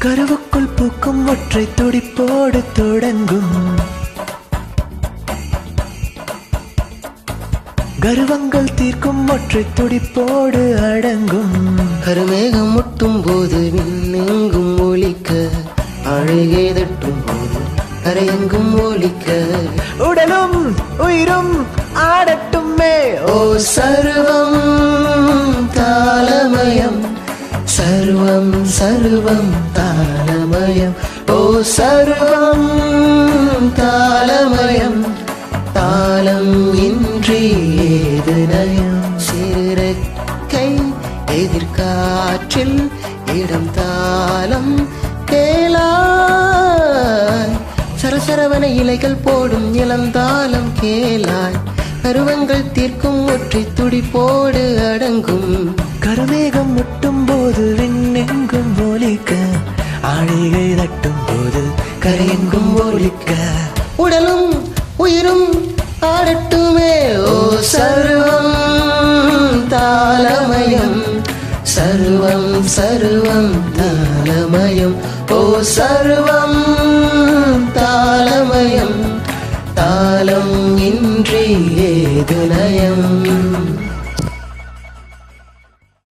கருவுக்குள் பூக்கும் ஒற்றை துடிப்போடு தொடங்கும் கருவங்கள் தீர்க்கும் ஒற்றை துடிப்போடு அடங்கும் கருமேகம் முட்டும் போது விண்ணெங்கும் ஒலிக்க அழகே தட்டும் போது கரையெங்கும் ஒலிக்க உடலும் உயிரும் ஆடட்டுமே ஓ சர்வம் தாளமயம் சர்வம் சர்வம் தாளமயம் ஓ சர்வம் தாளமயம் தாளம் இன்றி ஏது நயம் சிறக்கை எதிர்காற்றில் இடம் தாளம் கேளாய் சரசரவன இலைகள் போடும் இளந்தாளம் கேளாய் கருவங்கள் தீர்க்கும் ஒற்றை துடிப்போடு அடங்கும் கருமேகம் முட்டும் போது விண்ணெங்கும் ஒலிக்க ஆழிகை தட்டும் போது கரையெங்கும் ஒலிக்க உடலும் உயிரும் ஆடட்டுமே ஓ சர்வம் தாளமயம் சர்வம் சர்வம் தாளமயம் ஓ சர்வம் தாளமயம் தாளம் இன்றி ஏது நயம்